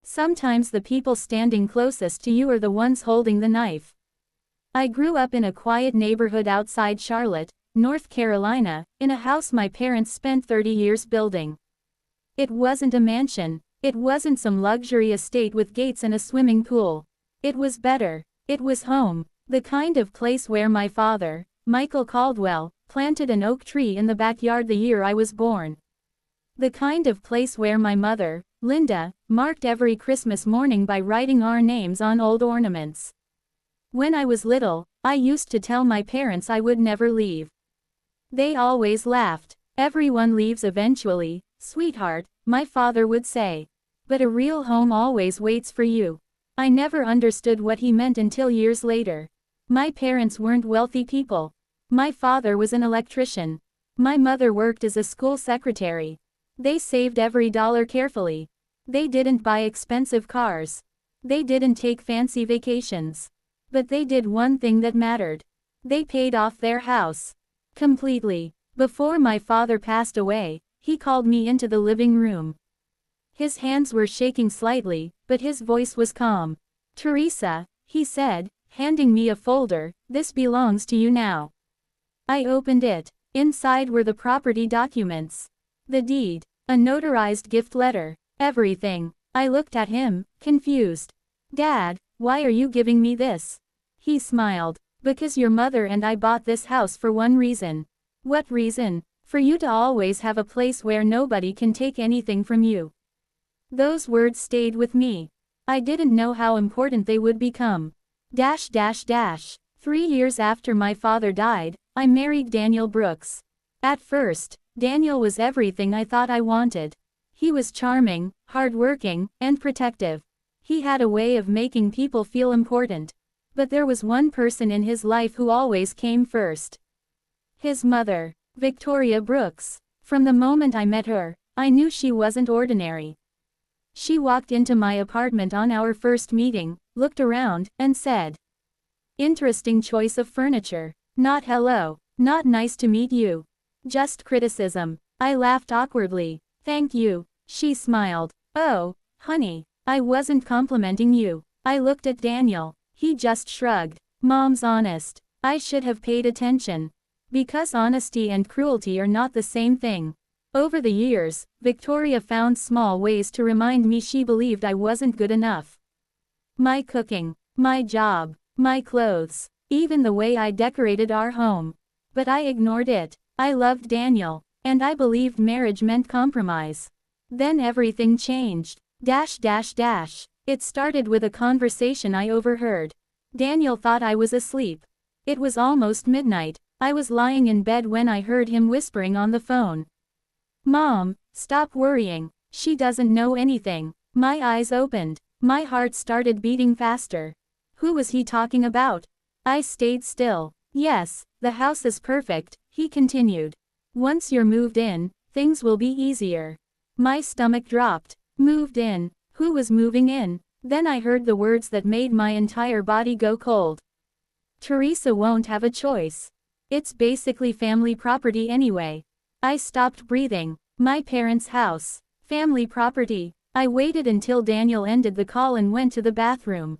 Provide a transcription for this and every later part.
Sometimes the people standing closest to you are the ones holding the knife. I grew up in a quiet neighborhood outside Charlotte, North Carolina, in a house my parents spent 30 years building. It wasn't a mansion. It wasn't some luxury estate with gates and a swimming pool. It was better. It was home. The kind of place where my father, Michael Caldwell, planted an oak tree in the backyard the year I was born. The kind of place where my mother, Linda, marked every Christmas morning by writing our names on old ornaments. When I was little, I used to tell my parents I would never leave. They always laughed. Everyone leaves eventually, sweetheart, my father would say. But a real home always waits for you. I never understood what he meant until years later. My parents weren't wealthy people. My father was an electrician. My mother worked as a school secretary. They saved every dollar carefully. They didn't buy expensive cars. They didn't take fancy vacations. But they did one thing that mattered. They paid off their house. Completely. Before my father passed away, he called me into the living room. His hands were shaking slightly, but his voice was calm. "Theresa," he said, handing me a folder, "this belongs to you now." I opened it. Inside were the property documents. The deed. A notarized gift letter. Everything. I looked at him, confused. "Dad, why are you giving me this?" He smiled. "Because your mother and I bought this house for one reason." "What reason?" "For you to always have a place where nobody can take anything from you." Those words stayed with me. I didn't know how important they would become. 3 years after my father died, I married Daniel Brooks. At first, Daniel was everything I thought I wanted. He was charming, hardworking, and protective. He had a way of making people feel important. But there was one person in his life who always came first. His mother, Victoria Brooks. From the moment I met her, I knew she wasn't ordinary. She walked into my apartment on our first meeting, looked around, and said, "Interesting choice of furniture. Not hello, not nice to meet you. Just criticism." I laughed awkwardly. "Thank you." She smiled. "Oh, honey, I wasn't complimenting you." I looked at Daniel. He just shrugged. "Mom's honest." I should have paid attention. Because honesty and cruelty are not the same thing. Over the years, Victoria found small ways to remind me she believed I wasn't good enough. My cooking, my job, my clothes, even the way I decorated our home. But I ignored it. I loved Daniel, and I believed marriage meant compromise. Then everything changed. It started with a conversation I overheard. Daniel thought I was asleep. It was almost midnight. I was lying in bed when I heard him whispering on the phone. "Mom, stop worrying. She doesn't know anything." My eyes opened. My heart started beating faster. Who was he talking about? I stayed still. "Yes, the house is perfect," he continued. "Once you're moved in, things will be easier." My stomach dropped. Moved in? Who was moving in? Then I heard the words that made my entire body go cold. "Theresa won't have a choice. It's basically family property anyway." I stopped breathing. My parents' house. Family property. I waited until Daniel ended the call and went to the bathroom.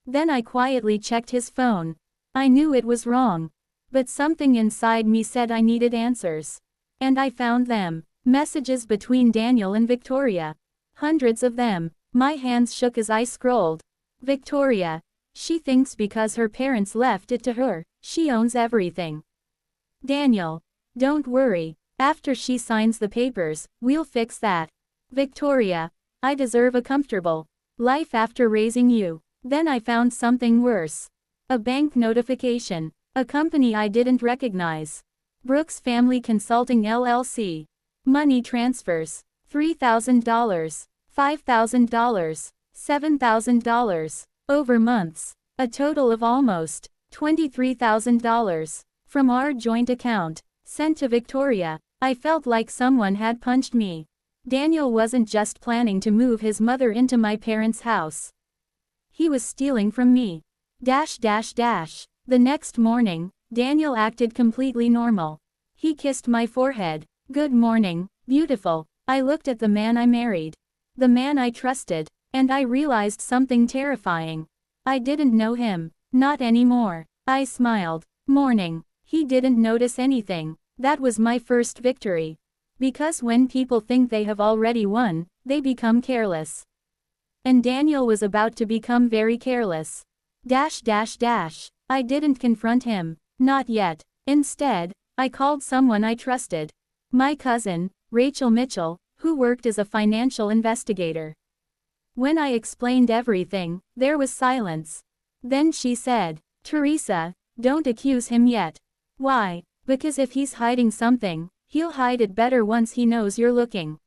Then I quietly checked his phone. I knew it was wrong. But something inside me said I needed answers. And I found them. Messages between Daniel and Victoria. Hundreds of them. My hands shook as I scrolled. Victoria. She thinks because her parents left it to her, she owns everything. Daniel. Don't worry. After she signs the papers, we'll fix that. Victoria. I deserve a comfortable life after raising you. Then I found something worse. A bank notification. A company I didn't recognize. Brooks Family Consulting LLC. Money transfers. $3,000. $5,000. $7,000. Over months. A total of almost $23,000. From our joint account. Sent to Victoria. I felt like someone had punched me. Daniel wasn't just planning to move his mother into my parents' house. He was stealing from me. The next morning, Daniel acted completely normal. He kissed my forehead. "Good morning, beautiful." I looked at the man I married. The man I trusted. And I realized something terrifying. I didn't know him. Not anymore. I smiled. Morning. He didn't notice anything. That was my first victory. Because when people think they have already won, they become careless. And Daniel was about to become very careless. I didn't confront him. Not yet. Instead, I called someone I trusted. My cousin, Rachel Mitchell, who worked as a financial investigator. When I explained everything, there was silence. Then she said, "Theresa, don't accuse him yet." "Why?" "Because if he's hiding something, he'll hide it better once he knows you're looking."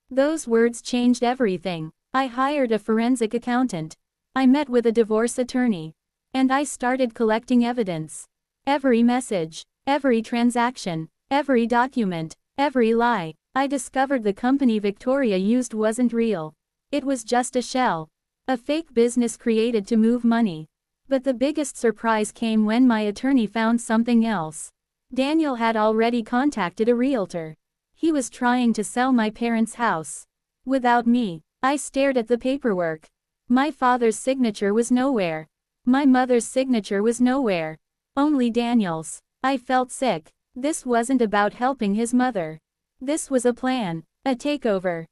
Those words changed everything. I hired a forensic accountant. I met with a divorce attorney. And I started collecting evidence. Every message, every transaction, every document, every lie. I discovered the company Victoria used wasn't real. It was just a shell. A fake business created to move money. But the biggest surprise came when my attorney found something else. Daniel had already contacted a realtor. He was trying to sell my parents' house. Without me. I stared at the paperwork. My father's signature was nowhere. My mother's signature was nowhere. Only Daniel's. I felt sick. This wasn't about helping his mother. This was a plan. A takeover.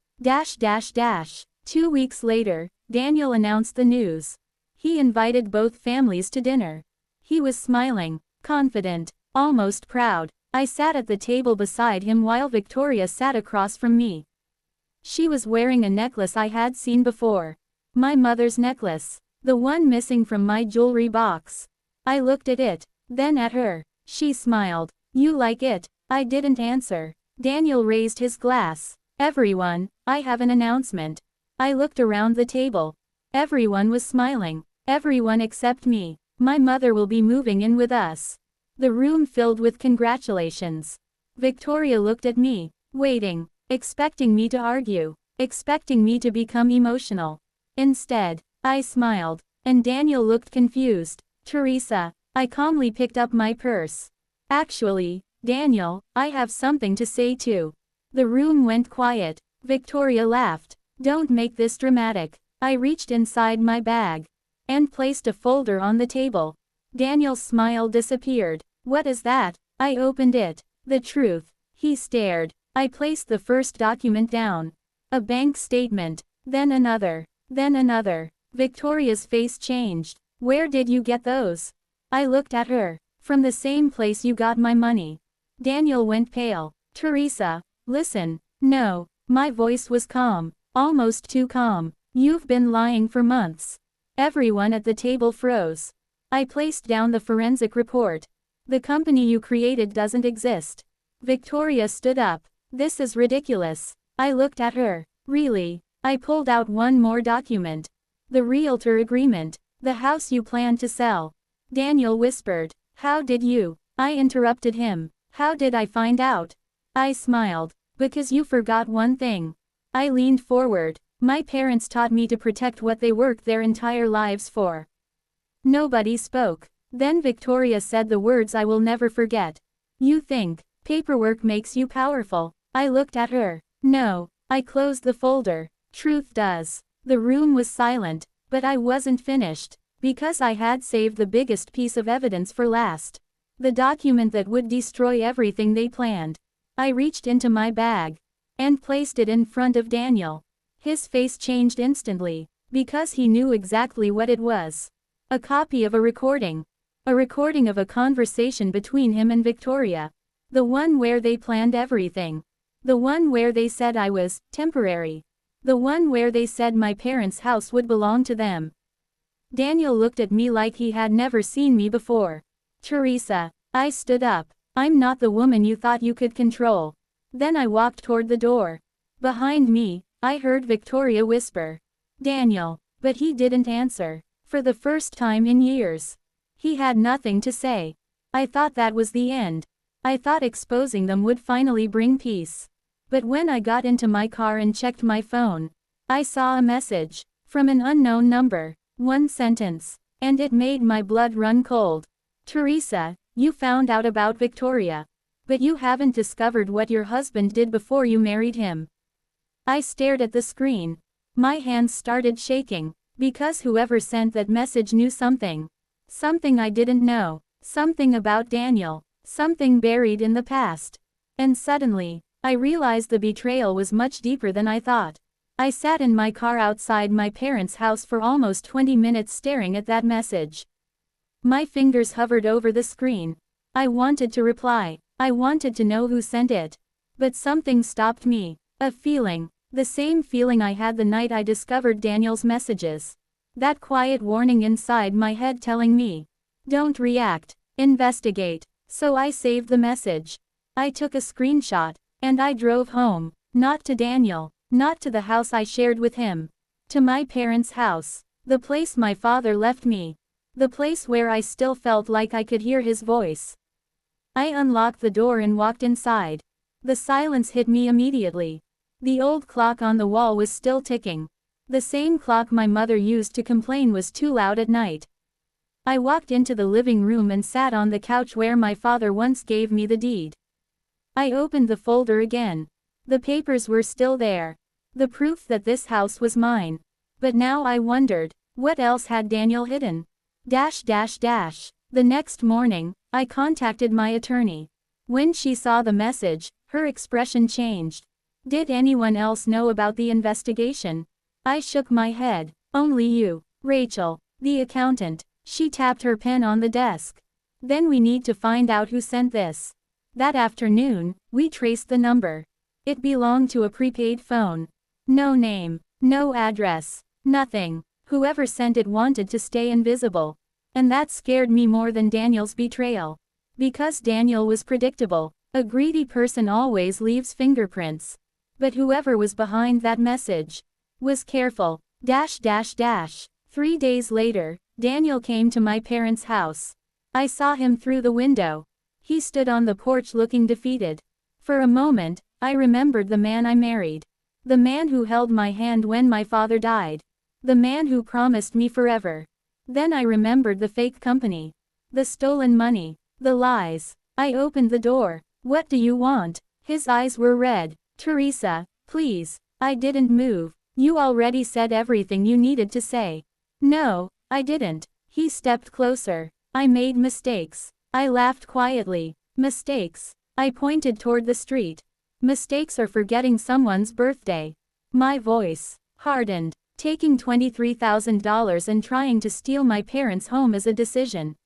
2 weeks later, Daniel announced the news. He invited both families to dinner. He was smiling, confident, almost proud. I sat at the table beside him while Victoria sat across from me. She was wearing a necklace I had seen before. My mother's necklace. The one missing from my jewelry box. I looked at it, then at her. She smiled. "You like it?" I didn't answer. Daniel raised his glass. "Everyone, I have an announcement." I looked around the table. Everyone was smiling. Everyone except me. My mother will be moving in with us. The room filled with congratulations. Victoria looked at me, waiting, expecting me to argue, expecting me to become emotional. Instead, I smiled, and Daniel looked confused. "Theresa," I calmly picked up my purse. "Actually, Daniel, I have something to say too." The room went quiet. Victoria laughed. "Don't make this dramatic." I reached inside my bag and placed a folder on the table. Daniel's smile disappeared. "What is that?" I opened it. "The truth." He stared. I placed the first document down. A bank statement. Then another. Then another. Victoria's face changed. "Where did you get those?" I looked at her. "From the same place you got my money." Daniel went pale. "Theresa, listen." "No." My voice was calm. Almost too calm. "You've been lying for months." Everyone at the table froze. I placed down the forensic report. "The company you created doesn't exist." Victoria stood up. "This is ridiculous." I looked at her. "Really?" I pulled out one more document. "The realtor agreement. The house you plan to sell." Daniel whispered. "How did you?" I interrupted him. "How did I find out?" I smiled. "Because you forgot one thing." I leaned forward. "My parents taught me to protect what they worked their entire lives for." Nobody spoke. Then Victoria said the words I will never forget. "You think paperwork makes you powerful." I looked at her. "No." I closed the folder. "Truth does." The room was silent, but I wasn't finished. Because I had saved the biggest piece of evidence for last. The document that would destroy everything they planned. I reached into my bag and placed it in front of Daniel. His face changed instantly, because he knew exactly what it was. A copy of a recording. A recording of a conversation between him and Victoria. The one where they planned everything. The one where they said I was temporary. The one where they said my parents' house would belong to them. Daniel looked at me like he had never seen me before. "Theresa." I stood up. "I'm not the woman you thought you could control." Then I walked toward the door. Behind me, I heard Victoria whisper, "Daniel." But he didn't answer. For the first time in years. He had nothing to say. I thought that was the end. I thought exposing them would finally bring peace. But when I got into my car and checked my phone, I saw a message from an unknown number. One sentence. And it made my blood run cold. "Theresa, you found out about Victoria. But you haven't discovered what your husband did before you married him." I stared at the screen. My hands started shaking, because whoever sent that message knew something. Something I didn't know. Something about Daniel. Something buried in the past. And suddenly, I realized the betrayal was much deeper than I thought. I sat in my car outside my parents' house for almost 20 minutes staring at that message. My fingers hovered over the screen. I wanted to reply. I wanted to know who sent it. But something stopped me. A feeling. The same feeling I had the night I discovered Daniel's messages. That quiet warning inside my head telling me, don't react, investigate. So I saved the message. I took a screenshot, and I drove home, not to Daniel, not to the house I shared with him. To my parents' house. The place my father left me. The place where I still felt like I could hear his voice. I unlocked the door and walked inside. The silence hit me immediately. The old clock on the wall was still ticking. The same clock my mother used to complain was too loud at night. I walked into the living room and sat on the couch where my father once gave me the deed. I opened the folder again. The papers were still there. The proof that this house was mine. But now I wondered, what else had Daniel hidden? The next morning, I contacted my attorney. When she saw the message, her expression changed. Did anyone else know about the investigation? I shook my head. Only you, Rachel, the accountant. She tapped her pen on the desk. Then we need to find out who sent this. That afternoon, we traced the number. It belonged to a prepaid phone. No name, no address, nothing. Whoever sent it wanted to stay invisible. And that scared me more than Daniel's betrayal. Because Daniel was predictable. A greedy person always leaves fingerprints. But whoever was behind that message was careful. 3 days later, Daniel came to my parents' house. I saw him through the window. He stood on the porch looking defeated. For a moment, I remembered the man I married. The man who held my hand when my father died. The man who promised me forever. Then I remembered the fake company. The stolen money. The lies. I opened the door. What do you want? His eyes were red. Theresa, please. I didn't move. You already said everything you needed to say. No, I didn't. He stepped closer. I made mistakes. I laughed quietly. Mistakes. I pointed toward the street. Mistakes are forgetting someone's birthday. My voice hardened. Taking $23,000 and trying to steal my parents' home as a decision.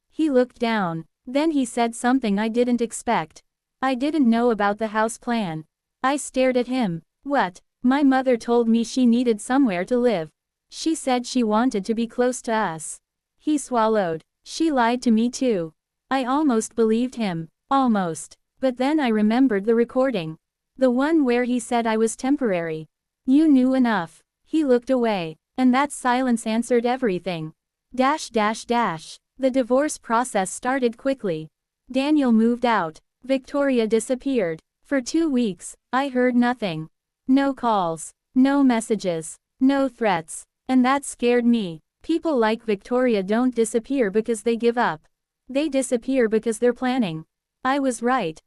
He looked down. Then he said something I didn't expect. I didn't know about the house plan. I stared at him. What? My mother told me she needed somewhere to live. She said she wanted to be close to us. He swallowed. She lied to me too. I almost believed him. Almost. But then I remembered the recording. The one where he said I was temporary. You knew enough. He looked away. And that silence answered everything. The divorce process started quickly. Daniel moved out. Victoria disappeared. For 2 weeks, I heard nothing. No calls. No messages. No threats. And that scared me. People like Victoria don't disappear because they give up. They disappear because they're planning. I was right.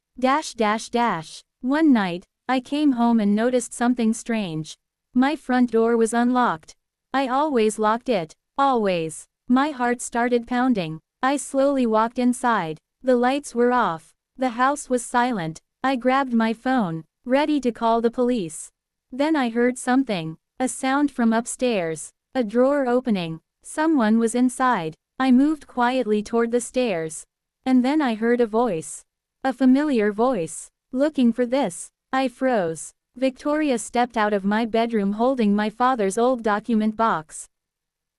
One night, I came home and noticed something strange. My front door was unlocked. I always locked it. Always. My heart started pounding. I slowly walked inside. The lights were off. The house was silent. I grabbed my phone, ready to call the police. Then I heard something. A sound from upstairs. A drawer opening. Someone was inside. I moved quietly toward the stairs. And then I heard a voice. A familiar voice. Looking for this. I froze. Victoria stepped out of my bedroom holding my father's old document box.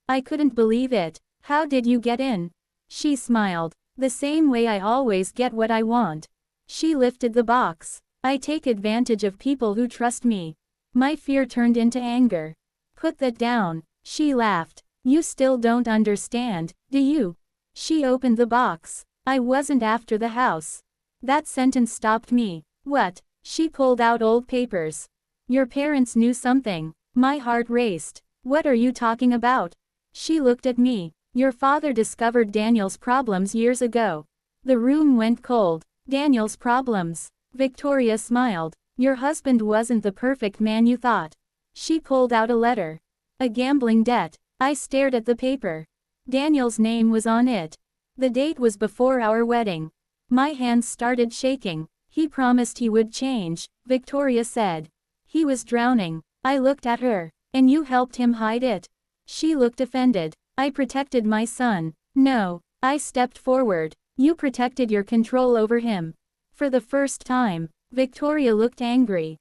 I couldn't believe it. How did you get in? She smiled. The same way I always get what I want. She lifted the box. I take advantage of people who trust me. My fear turned into anger. Put that down. She laughed. You still don't understand, do you? She opened the box. I wasn't after the house. That sentence stopped me. What? She pulled out old papers. Your parents knew something. My heart raced. What are you talking about? She looked at me. Your father discovered Daniel's problems years ago. The room went cold. Daniel's problems. Victoria smiled. Your husband wasn't the perfect man you thought. She pulled out a letter. A gambling debt. I stared at the paper. Daniel's name was on it. The date was before our wedding. My hands started shaking. He promised he would change, Victoria said. He was drowning. I looked at her. And you helped him hide it? She looked offended. I protected my son. No. I stepped forward. You protected your control over him. For the first time, Victoria looked angry.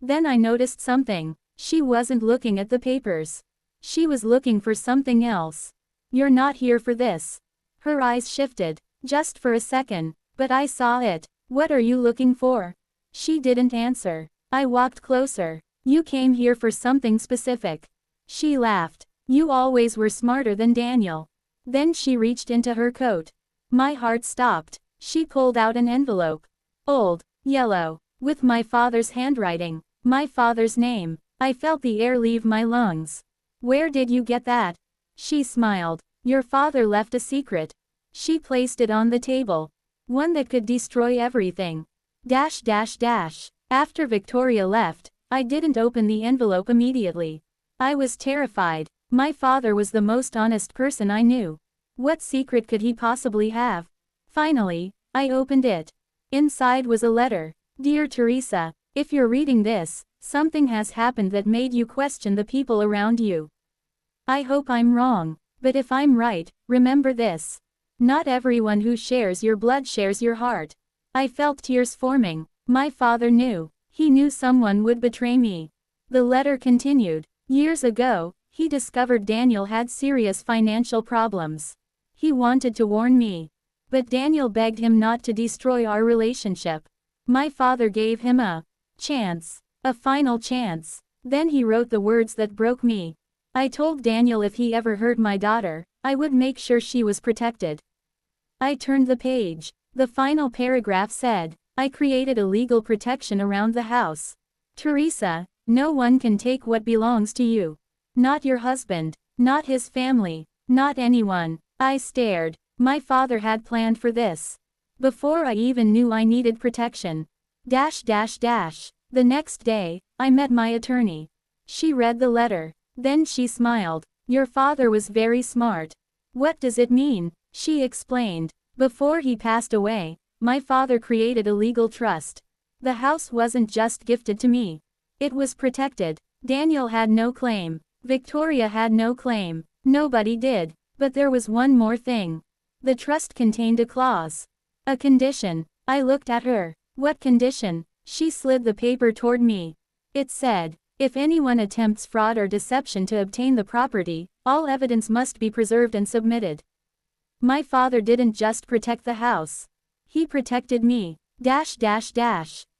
Then I noticed something. She wasn't looking at the papers. She was looking for something else. You're not here for this. Her eyes shifted, just for a second, but I saw it. What are you looking for? She didn't answer. I walked closer. You came here for something specific. She laughed. You always were smarter than Daniel. Then she reached into her coat. My heart stopped. She pulled out an envelope. Old, yellow, with my father's handwriting, my father's name. I felt the air leave my lungs. Where did you get that? She smiled. Your father left a secret. She placed it on the table. One that could destroy everything. After Victoria left, I didn't open the envelope immediately. I was terrified. My father was the most honest person I knew. What secret could he possibly have? Finally, I opened it. Inside was a letter. Dear Theresa, if you're reading this, something has happened that made you question the people around you. I hope I'm wrong, but if I'm right, remember this. Not everyone who shares your blood shares your heart. I felt tears forming. My father knew. He knew someone would betray me. The letter continued. Years ago, he discovered Daniel had serious financial problems. He wanted to warn me. But Daniel begged him not to destroy our relationship. My father gave him a chance. A final chance. Then he wrote the words that broke me. I told Daniel if he ever hurt my daughter, I would make sure she was protected. I turned the page. The final paragraph said, I created a legal protection around the house. Theresa, no one can take what belongs to you. Not your husband, not his family, not anyone. I stared. My father had planned for this. Before I even knew I needed protection. The next day, I met my attorney. She read the letter. Then she smiled. Your father was very smart. What does it mean? She explained. Before he passed away, my father created a legal trust. The house wasn't just gifted to me. It was protected. Daniel had no claim. Victoria had no claim. Nobody did. But there was one more thing. The trust contained a clause. A condition. I looked at her. What condition? She slid the paper toward me. It said, if anyone attempts fraud or deception to obtain the property, all evidence must be preserved and submitted. My father didn't just protect the house. He protected me.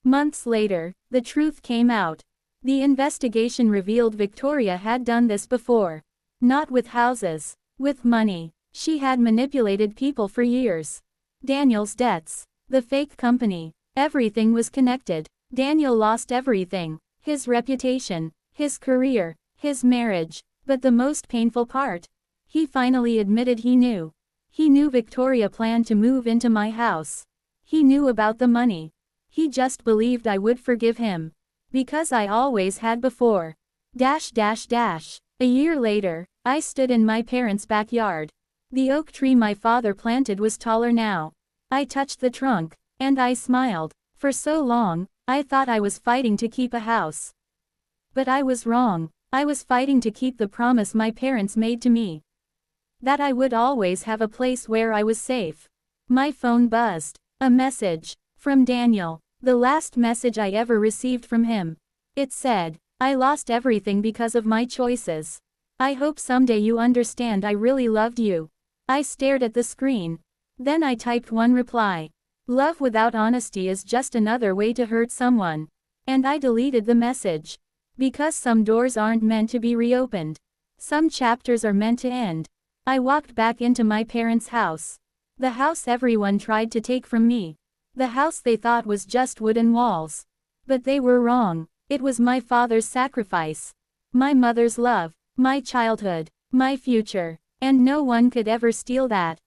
Months later, the truth came out. The investigation revealed Victoria had done this before. Not with houses. With money. She had manipulated people for years. Daniel's debts. The fake company. Everything was connected. Daniel lost everything. His reputation. His career. His marriage. But the most painful part? He finally admitted he knew. He knew Victoria planned to move into my house. He knew about the money. He just believed I would forgive him. Because I always had before. A year later, I stood in my parents' backyard. The oak tree my father planted was taller now. I touched the trunk, and I smiled. For so long, I thought I was fighting to keep a house. But I was wrong. I was fighting to keep the promise my parents made to me. That I would always have a place where I was safe. My phone buzzed. A message. From Daniel. The last message I ever received from him. It said, I lost everything because of my choices. I hope someday you understand I really loved you. I stared at the screen. Then I typed one reply. Love without honesty is just another way to hurt someone. And I deleted the message. Because some doors aren't meant to be reopened. Some chapters are meant to end. I walked back into my parents' house. The house everyone tried to take from me. The house they thought was just wooden walls. But they were wrong. It was my father's sacrifice. My mother's love. My childhood. My future. And no one could ever steal that.